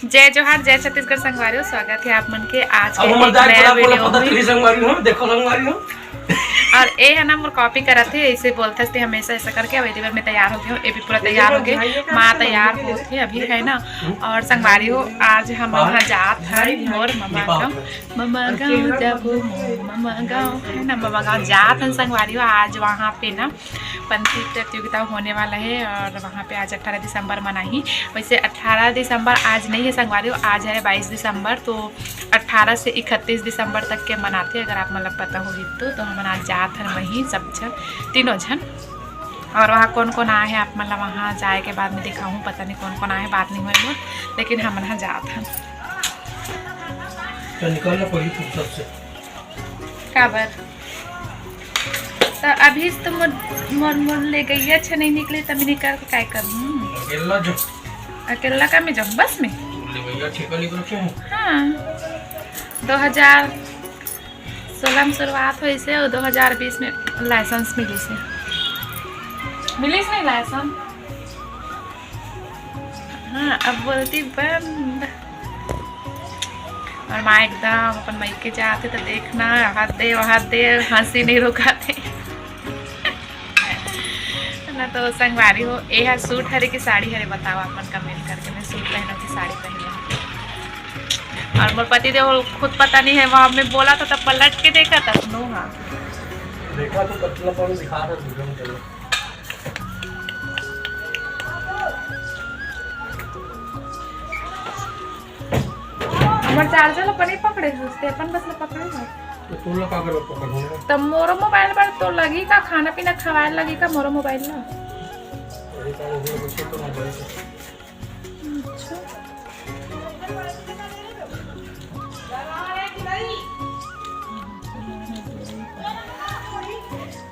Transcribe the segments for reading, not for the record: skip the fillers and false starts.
जय जोहार, जय छत्तीसगढ़ संगवारियों। स्वागत है आप मन के आज के नया वीडियो में। और ए है ना मोर कॉपी करा थे, ऐसे बोलते थे हमेशा ऐसा करके। अब बार मैं तैयार हो गई हूँ, ये भी पूरा तैयार हो गए, माँ तैयार हो थे अभी है ना। और संगवारी हो आज हम वहाँ जात हैं मोर ममा गाँव जाबो ममा गाँव है ना, ममा गाँव जात हैं संगवारी हो। आज वहाँ पे ना पंथी प्रतियोगिता होने वाला है और वहाँ पे आज 18 दिसंबर मनाही। वैसे 18 दिसंबर आज नहीं है संगवारी हो, आज है 22 दिसंबर। तो 18 से 31 दिसंबर तक के मनाते, अगर आप मतलब पता होगी तो हम आज जात हैं वहीं सब जन, तीनों जन। और वहाँ कौन कौन आए हैं आप मतलब वहाँ जाए के बाद में दिखाऊँ, पता नहीं कौन कौन आए हैं, बात नहीं हुई मोर, लेकिन हम यहाँ जात हैं काबर। तो अभी तो मोर ले गई है, अच्छा नहीं निकले तब निकल के क्या करूँ। अकेला का में जाऊँ बस में। हाँ 2016 में शुरुआत हुई से और 2020 में लाइसेंस मिली से नहीं लाइसेंस। हाँ अब बोलती बंद। और माँ एकदम अपन मायके जाते तो देखना हाथ दे हंसी नहीं रुकाते ना। तो संगवारी हो ये है सूट हरे की साड़ी हरे, बताओ अपन कमेंट करके। मैं सूट पहनूं की साड़ी पहनूं। और मोर पति देव खुद पता नहीं है, वहाँ में बोला था तब पलट के देखा था सुनो। हाँ देखा तो पतला पानी दिखा रहा है। हमर चार्जर अपन ही पकड़े सोचते अपन बस पकड़े हैं। तो तू लोग का करो पकड़ो। तब मोरो मोबाइल पर तो लगी का खाना पीना खवाए लगी का मोरो मोबाइल ना।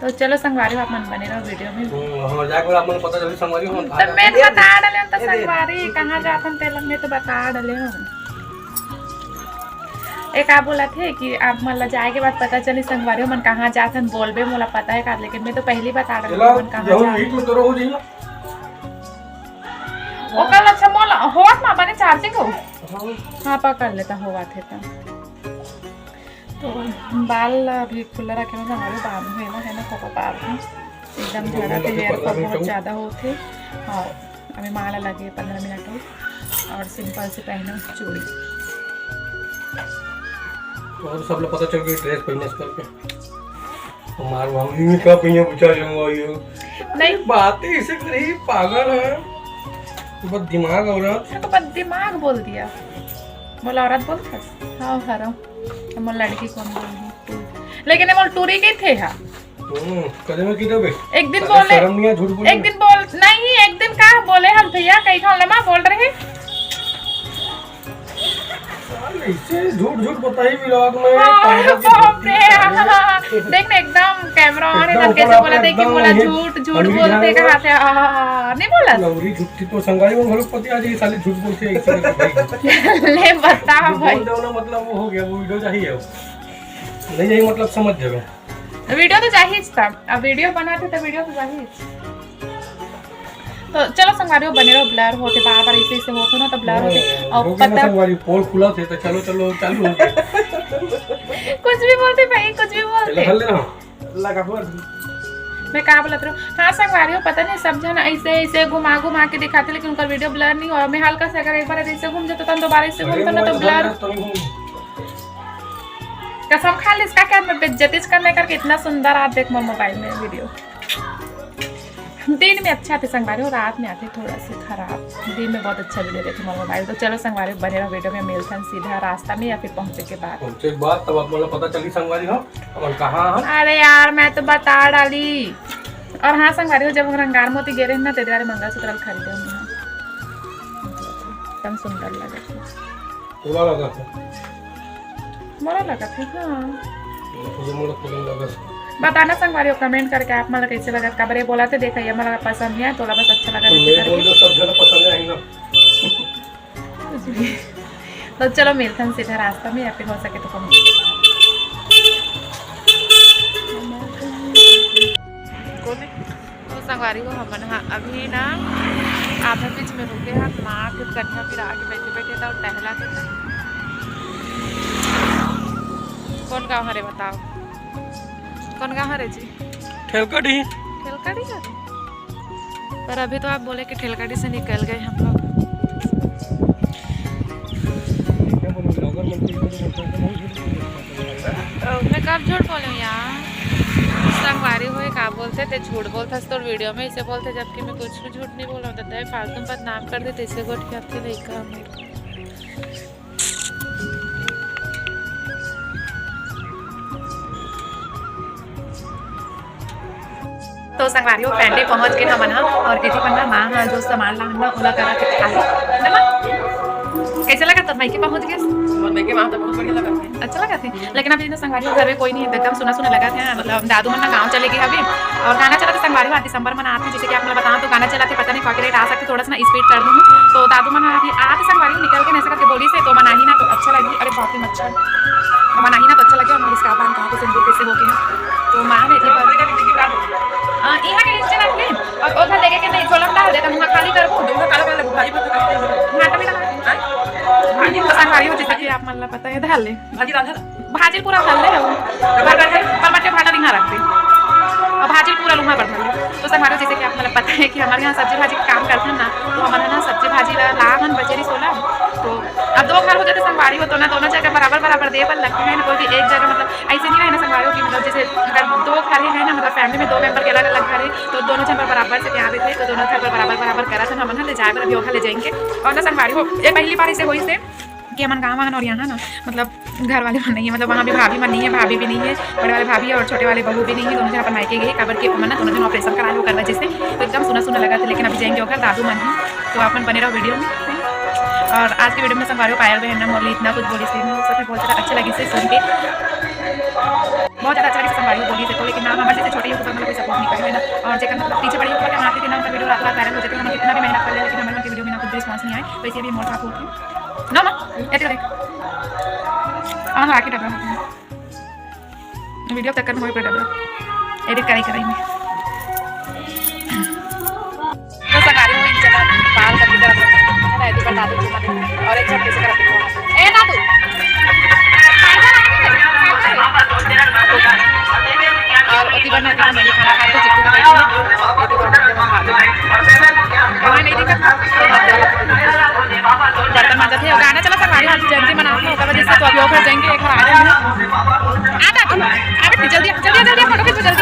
तो चलो संगवारी आप मन बने रहो वीडियो में। हां जाके आप मन पता चली संगवारी हो। तब मैं बता डाले तो संगवारी कहां जात हम तेल में तो बता डाले हम। एक आप बोला थे कि आप मतलब जाए के बाद पता चली संगवारी मन कहाँ जाते हैं, बोलबे मोला पता है का, लेकिन मैं तो पहली बता डाली मन कहाँ जाते। ओ कल अच्छा मोला होत ना बने चार्जिंग हो। हां पकड़ लेता होवा थे तो बाल अभी खुला रखे ना हमारे बाल में है ना कोका पार एकदम झड़ा थे, हेयर फॉल बहुत ज़्यादा होते। और अभी माला लगे 15 मिनट हो और सिंपल से पहनो चूड़ी। तो सब लोग पता चल गई ड्रेस पहनने करके हमारे मम्मी में क्या पहने पूछा जाऊंगा ये नहीं बातें ऐसे करी पागल है। तो बस दिमाग औरत तो बस दिमाग बोल दिया, बोला औरत बोलता। हाँ हरो हम लड़की कौन बोल, लेकिन हम टूरी के थे। हाँ कदे में किधर बे एक दिन बोले, एक दिन बोल नहीं, एक दिन का बोले हम भैया कहीं खाने मां बोल रहे ऐसे झूठ बताई व्लॉग में। देख ना एकदम कैमरा ऑन है तब कैसे बोला था कि बोला झूठ बोलते कहां से नहीं बोला लौरी झूठी तो संगाई में घर पति आज ये साले झूठ बोलते हैं ऐसे। ले बता भाई बोल दो ना मतलब वो हो गया, वो वीडियो चाहिए नहीं यही मतलब समझ जाओ। वीडियो तो चाहिए था, अब वीडियो बनाते तो वीडियो तो चाहिए। तो चलो संगवारी बने रहो, ब्लर होते बार बार ऐसे होते ना तो ब्लर होते। और पता संगवारी पोल खुला थे तो चलो चालू हो गया। कुछ भी बोलते भाई, कुछ भी बोलते लगा मैं क्या बोलत रहा हूँ। हाँ संगवारी हो पता नहीं सब जन ऐसे घुमा के दिखाते, लेकिन उनका वीडियो ब्लर नहीं हुआ। मैं हल्का से अगर एक बार ऐसे घूम जाता तो दोबारा ऐसे घूमता ना तो ब्लर। कसम खा ले इसका क्या मैं बेइज्जती करने करके इतना सुंदर आप देख मोबाइल में वीडियो। दिन में अच्छा थे संगवारी हो, रात में आते थोड़ा सा खराब। दिन में बहुत अच्छा वीडियो देते मोबाइल। तो चलो संगवारी बने रहो वीडियो में, मिलते हैं सीधा रास्ता में या फिर पहुंचे के बाद। तब आप बोला पता चली संगवारी हो और कहाँ। अरे यार मैं तो बता डाली। और हाँ संगवारी हो जब रंगार मोती गिरे ना तेरे वाले मंगलसूत्र खरीदे हम एकदम सुंदर लगे थे। पूरा लगा था मोरा लगा था। हाँ मुझे लगा। बताना संगवारी हो कमेंट करके आप मतलब कैसे लगा। कबरे बोला थे देखा ये मतलब पसंद है, थोड़ा बस अच्छा लगा तो चलो मिलते हैं सीधा रास्ता में या फिर हो सके तो पहुंच। तो संगवारी हो हम अभी ना आधा बीच में रुके हैं, माँ के कट्ठा फिर आके बैठे बैठे था और टहला के था। कौन गाँव हरे बताओ, कौन गाँव हरे जी? ठेलकड़ी। ठेलकड़ी है, पर अभी तो आप बोले कि ठेलकड़ी से निकल गए हम लोग। मैं कब झूठ बोलूँ यार, संगवारी हुए का बोलते थे झूठ बोलता तो वीडियो में इसे बोलते, जबकि मैं कुछ भी झूठ नहीं बोला होता था। फालतू बदनाम कर देते इसे गोट के आपके लड़का। तो संगवारियों पहले पहुंच के हम ना और किसी पन्ना माँ जो सामान लाना ओला करा के खाली ना। कैसे लगा तब मायके पहुंच गए? मायके वहाँ तो बहुत बढ़िया लगा, अच्छा लगा थी। लेकिन अभी संगवारियों घर में कोई नहीं है, एकदम सुना सुना लगा था। मतलब दादू मन गाँव चले गए अभी और गाना चला था संगवारी में दिसंबर में आते, जैसे कि आप मतलब बताऊँ तो गाना चला थे, पता नहीं कॉपीराइट आ सकते, थोड़ा सा ना स्पीड कर दूँ। तो दादू मन अभी आते संगवारी निकल के ऐसे करके बोली से तो मना ही ना तो अच्छा लगी। अरे बहुत ही मच्छर मना ही ना तो अच्छा लगे। और इसका बांध कहाँ तो सिंदूर कैसे हो गए तो माँ ने यहाँ के नीचे रख ले और उधर लेके के नहीं छोलम डाल देता मुँह खाली कर वो दूंगा काला काला भाजी पर घाटा में डाल भाजी पसंद भारी हो जैसे कि आप मतलब पता है डाल ले भाजी डाल भाजी पूरा डाल ले पर मटे भाटा दिखा रखते और भाजी पूरा लुहा पर डाल तो संभालो। जैसे कि आप मतलब पता है कि हमारे यहाँ सब्जी भाजी का काम करते हैं ना, तो हमारे यहाँ सब्जी भाजी लाहन बचेरी सोला। तो अब दो घर हो जाते संगवारी हो तो ना दोनों जगह बराबर बराबर दे पर लगते हैं ना, कोई भी एक जगह मतलब ऐसे नहीं है ना संगवारी की। मतलब जैसे अगर दो घर है ना, मतलब फैमिली में दो मेंबर के अलग अलग घर है तो दोनों जन पर बराबर से प्यार देते, तो दोनों घर पर बराबर बराबर करा था हम ले जाए अभी ओखा ले जाएंगे। और ना संगवारी हो ये पहली बार इसे हुई से कि हमारे गाँव और यहाँ ना मतलब घर वाले मन नहीं है, मतलब वहाँ भी भाभी मन नहीं है, भाभी भी नहीं है, बड़े वाले भाभी और छोटे वाले बहू भी नहीं है, दोनों जन अपन मायके गए काबर के मन दोनों जन ऑपरेशन करा हो करवा जिससे तो एकदम सुना सुना लगा था। लेकिन अभी जाएंगे होकर दादू मन ही, तो अपन बने रहो वीडियो में। और आज की वीडियो में संगवारी पायल बहन ना बोली इतना कुछ बोली से बहुत ज़्यादा अच्छा लगी से सुन के, बहुत ज़्यादा अच्छा लगी संगवारी बोली से तो। लेकिन नाम हमारे जैसे छोटे यूट्यूबर मतलब कोई सपोर्ट नहीं करे ना, और जैसे पीछे बड़ी यूट्यूबर के नाम के नाम का वीडियो रात रात वायरल हो जाते हैं, हम कितना भी मेहनत कर ले लेकिन हमारे उनकी वीडियो में ना कुछ रिस्पॉन्स नहीं आए, तो इसे भी मोड़ खा होती ना ना ऐसे देख हाँ आके डबा वीडियो तक करना हो डबा एडिट कराई में तो संगारी हुई जगह बाल करके तरफ रहती पर दादू चुमा दे और एक झटके से करते ए दादू और अति बना के मैंने खाना खाया तो चिकू का बैठी वहाँ नहीं दिखा बर्तन मांजा थे और गाना चला संगवारी वाली जयंती मनाते होगा वजह से तो अभी घर जाएंगे घर आ जाएंगे आता तुम अबे जल्दी जल्दी जल्दी फोटो खींचो जल्दी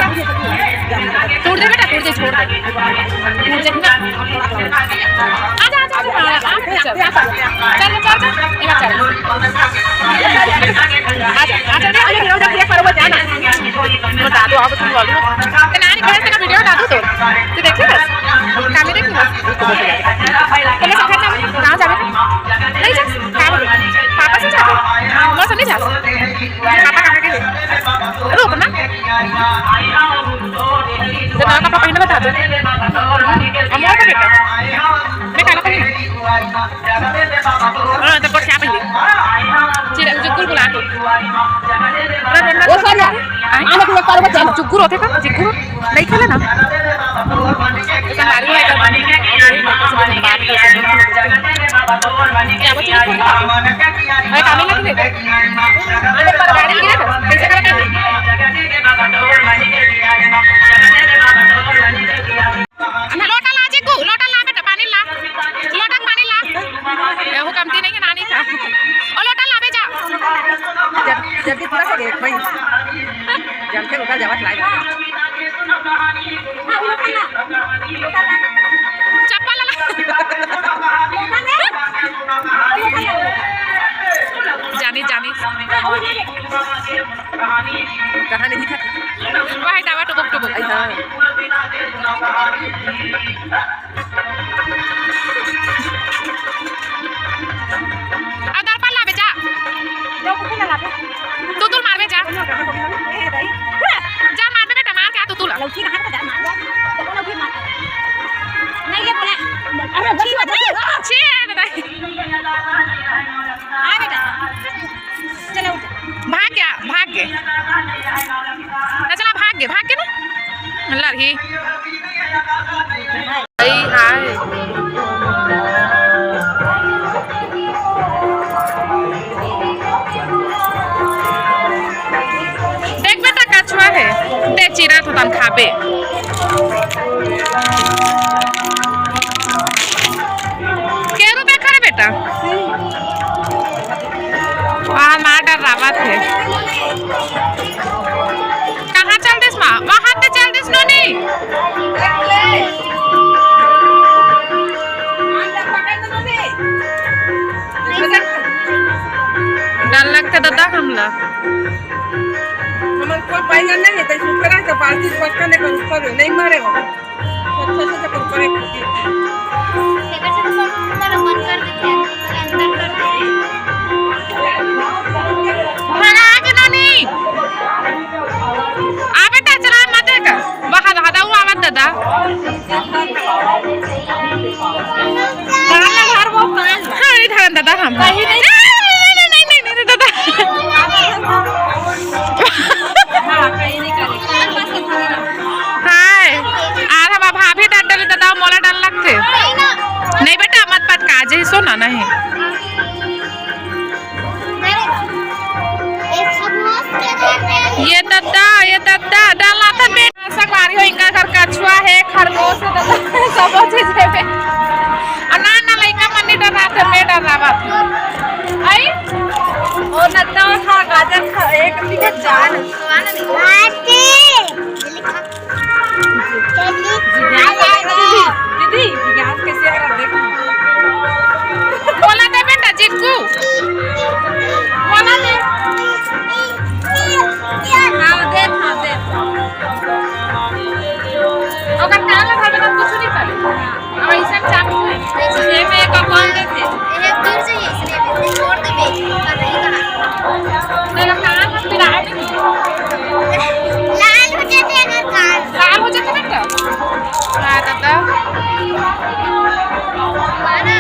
तोड़ दे बेटा तोड़ दे छोड़ दे तोड़ दे ना आजा आजा चल चल चल ये बात चल आजा आजा दे ये वीडियो देख पर वो जाना तो दादू आप तुम बोलो ते नानी घर से का वीडियो दादू तो तू देख ले बस कैमरे देख बस तो मैं सब करना कहां जावे नहीं जा पापा से जावे मैं सब नहीं जा पापा कहां गए रुक ना तो ना पापा पहले बता दो अमोल का बेटा मैं खाना खाई हां तो क्या पहले चिरा जुगुर बुला दो वो सर आने के एक बार वो जुगुर होते का जुगुर नहीं खेले ना संगारी है का बात क्या बच्चे है काम नहीं लगे अरे पर गाड़ी गिरे कैसे करा लोटा ला जी को लोटा ला बेटा पानी ला लोटा पानी ला वो कमती नहीं है नानी का और लोटा ला बे जा जल्दी पूरा से देख भाई जल के लोटा जावत लाएगा चप्पल ला जानी जानी कहानी दिखा वही दावा टुबुक टुबुक हां आधार पर ला बेटा तू मार बे जा जा मार बेटा मार क्या तू लौकी कहां पे जा मार लौकी मार नहीं ये बोला अरे छी है दादा आ बेटा चलो भाग गया ना चला भाग के ना लड़ही हाय जात होता खाबे के रुपए खरे बेटा वहाँ माँ डर रहा थे कहाँ चल दिस माँ वहाँ ते चल दिस नोनी डर लगते दादा हम लोग हमारे कोई पाएगा नहीं तो ऊपर है तो बाल्टी पक्का नहीं कर ऊपर नहीं मारेगा अच्छा से तो ऊपर है लेकर से तो हमारा मन कर देते हैं अंदर कर देते हैं खाना आगे नानी आ बेटा चला मत का वहाँ दादा वो आवाज दादा खाना घर वो पास हाँ नहीं था दादा हम कहीं नहीं नहीं दादा हां कहीं नहीं करेगा पास था हाय आज हम भाभी डाल डाले दादा मोला डाल लगते नहीं बेटा मत पत काजे ही सोना नहीं ये दादा डालना था बेटा संगवारी हो इनका घर कछुआ है खरगोश है दादा सब चीज है पे ना लइका मन नहीं डर रहा था मैं डर रहा था आई और नत्ता खा गाजर खा एक लिखे जान आते दीदी गैस कैसे आ रहा देखो बोला दे बेटा जिक्कू बोला दे हां दे अगर काला था तो कुछ नहीं करे अब ऐसा चाकू है ये में एक कौन दे थे ये दूर से ही इसलिए छोड़ दे बे पर नहीं कहा तेरा कान में पिला नहीं लाल हो जाते हैं अगर कान लाल हो जाते बेटा हां दादा माना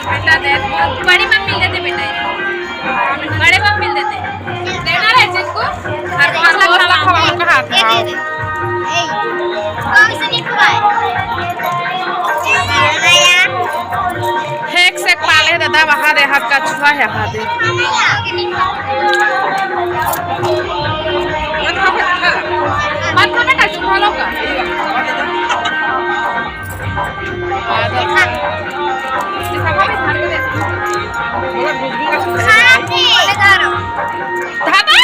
बेटा दे बड़ी मम्मी मिल देते बेटा बड़े मम्मी मिल देते देना है जिसको हर बार लगा का हाथ दे दे ए कौन से नहीं खुआए हेक से पाले दादा वहां दे हाथ का छुआ है हाथ दे मत खा बेटा चुप हो लो का देखा भाभी घर में दे धादा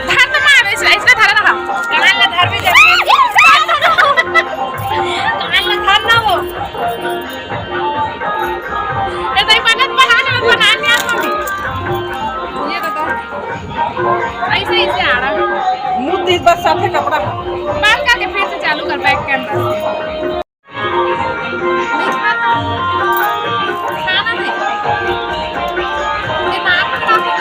धादा मार इसलिए धारा रहा कहां ले घर में जाके कहां ले घर ना वो ये दही बनाने मम्मी ये तो ऐसे आ रहा मुंह तीस बार साथे कपड़ा बात करके फिर से चालू कर बैक कैमरा खाना दे दिमाग खराब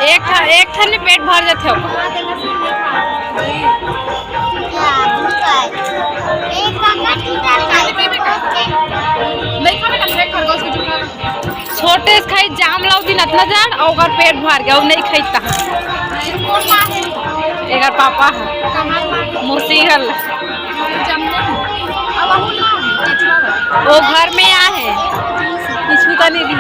है तो एक ठन में पेट भर जाते हो नहीं खा बेटा फेंक खरगोश के जुटा छोटे से खाई जाम लाऊ दिन इतना जान और ओकर पेट भर गया वो नहीं खाईता एकर पापा है मुसीहल वो घर में आ है कुछ तो नहीं दी